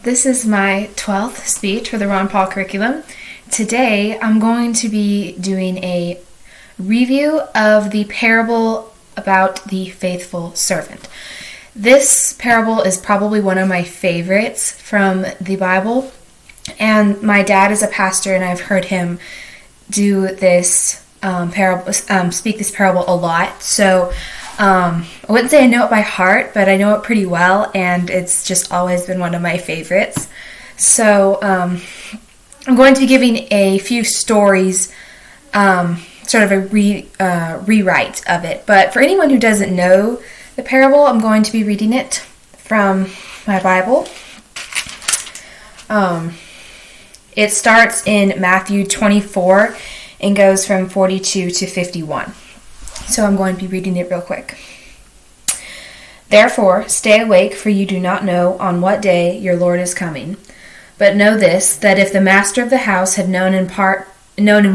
This is my 12th speech for the Ron Paul curriculum. Today I'm going to be doing a review of the parable about the faithful servant. This parable is probably one of my favorites from the Bible, and my dad is a pastor and I've heard him do this speak this parable a lot. So I wouldn't say I know it by heart, but I know it pretty well, and it's just always been one of my favorites. So I'm going to be giving a few stories, sort of a rewrite of it. But for anyone who doesn't know the parable, I'm going to be reading it from my Bible. It starts in Matthew 24 and goes from 42 to 51. So I'm going to be reading it real quick. Therefore, stay awake, for you do not know on what day your Lord is coming. But know this, that if the master of the house had known in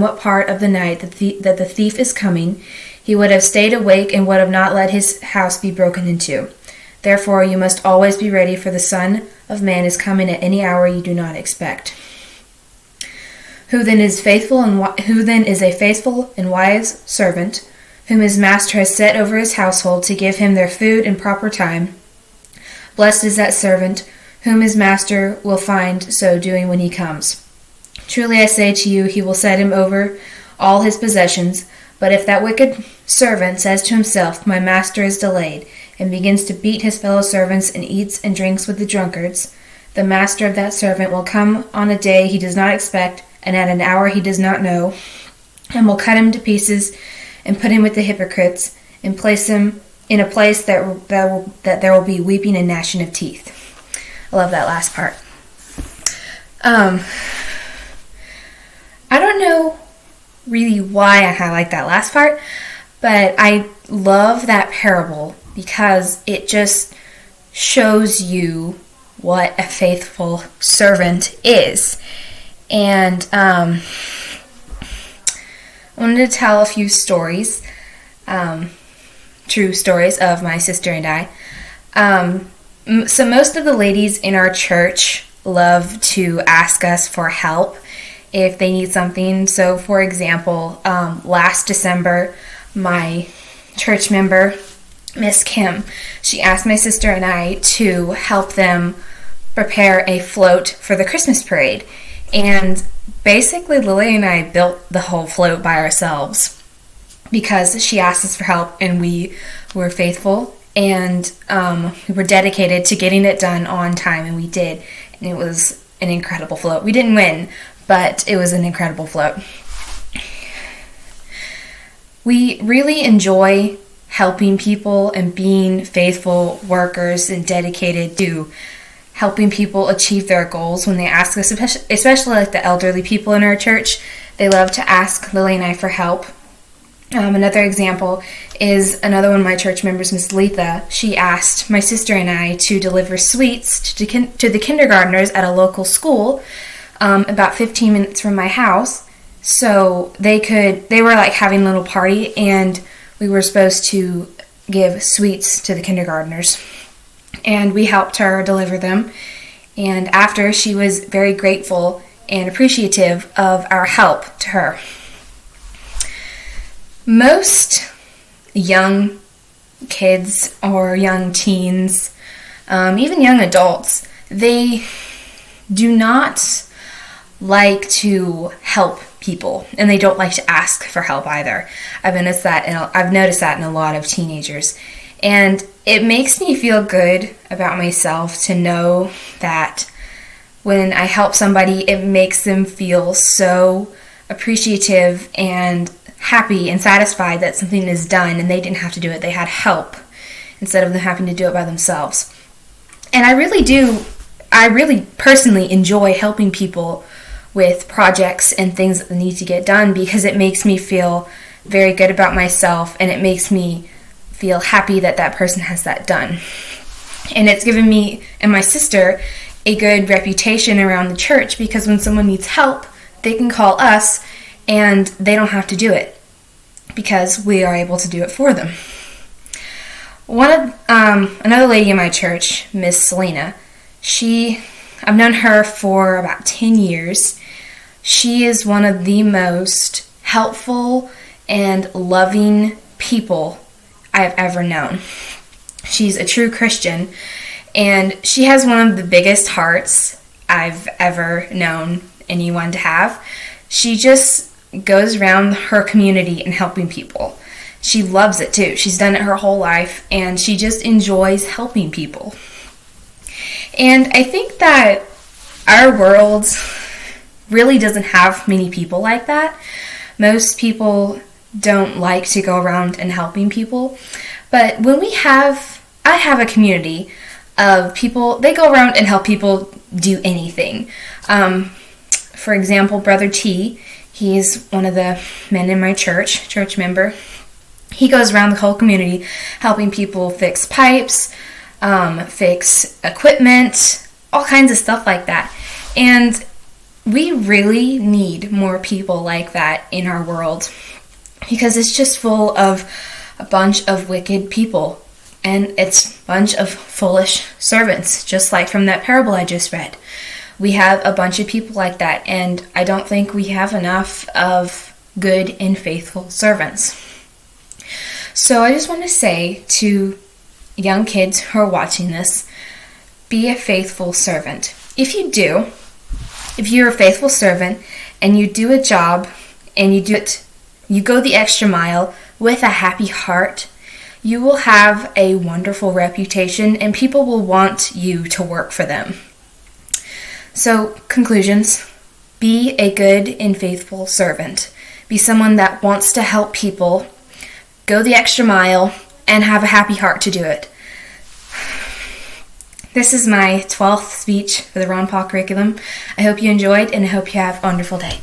what part of the night that the thief is coming, he would have stayed awake and would have not let his house be broken into. Therefore, you must always be ready, for the Son of Man is coming at any hour you do not expect. Who then is a faithful and wise servant, whom his master has set over his household to give him their food in proper time? Blessed is that servant whom his master will find so doing when he comes. Truly I say to you, he will set him over all his possessions. But if that wicked servant says to himself, my master is delayed, and begins to beat his fellow servants and eats and drinks with the drunkards, the master of that servant will come on a day he does not expect, and at an hour he does not know, and will cut him to pieces and put him with the hypocrites, and place him in a place that there will be weeping and gnashing of teeth. I love that last part. I don't know really why I highlight that last part, but I love that parable because it just shows you what a faithful servant is. And I wanted to tell a few stories, true stories of my sister and I. So most of the ladies in our church love to ask us for help if they need something. So for example, last December, my church member, Miss Kim, she asked my sister and I to help them prepare a float for the Christmas parade. And basically, Lily and I built the whole float by ourselves because she asked us for help, and we were faithful, and we were dedicated to getting it done on time, and we did. And it was an incredible float. We didn't win, but it was an incredible float. We really enjoy helping people and being faithful workers and dedicated to helping people achieve their goals when they ask us, especially like the elderly people in our church. They love to ask Lily and I for help. Another example is another one of my church members, Miss Letha. She asked my sister and I to deliver sweets to the kindergartners at a local school about 15 minutes from my house. So they were like having a little party, and we were supposed to give sweets to the kindergartners. And we helped her deliver them. And after, she was very grateful and appreciative of our help to her. Most young kids or young teens, even young adults, they do not like to help people, and they don't like to ask for help either. I've noticed that in a lot of teenagers. And it makes me feel good about myself to know that when I help somebody, it makes them feel so appreciative and happy and satisfied that something is done and they didn't have to do it. They had help instead of them having to do it by themselves. And I really personally enjoy helping people with projects and things that they need to get done because it makes me feel very good about myself, and it makes me feel happy that that person has that done. And it's given me and my sister a good reputation around the church because when someone needs help, they can call us and they don't have to do it because we are able to do it for them. Another lady in my church, Miss Selena, she I've known her for about 10 years. She is one of the most helpful and loving people I've ever known. She's a true Christian, and she has one of the biggest hearts I've ever known anyone to have. She just goes around her community and helping people. She loves it too. She's done it her whole life, and she just enjoys helping people. And I think that our world really doesn't have many people like that. Most people don't like to go around and helping people. But when I have a community of people, they go around and help people do anything. For example, Brother T, he's one of the men in my church member. He goes around the whole community helping people fix pipes, fix equipment, all kinds of stuff like that. And we really need more people like that in our world, because it's just full of a bunch of wicked people, and it's a bunch of foolish servants, just like from that parable I just read. We have a bunch of people like that, and I don't think we have enough of good and faithful servants. So I just want to say to young kids who are watching this, be a faithful servant. If you're a faithful servant and you do a job and you go the extra mile with a happy heart, you will have a wonderful reputation and people will want you to work for them. So, conclusions. Be a good and faithful servant. Be someone that wants to help people, go the extra mile, and have a happy heart to do it. This is my 12th speech for the Ron Paul curriculum. I hope you enjoyed, and I hope you have a wonderful day.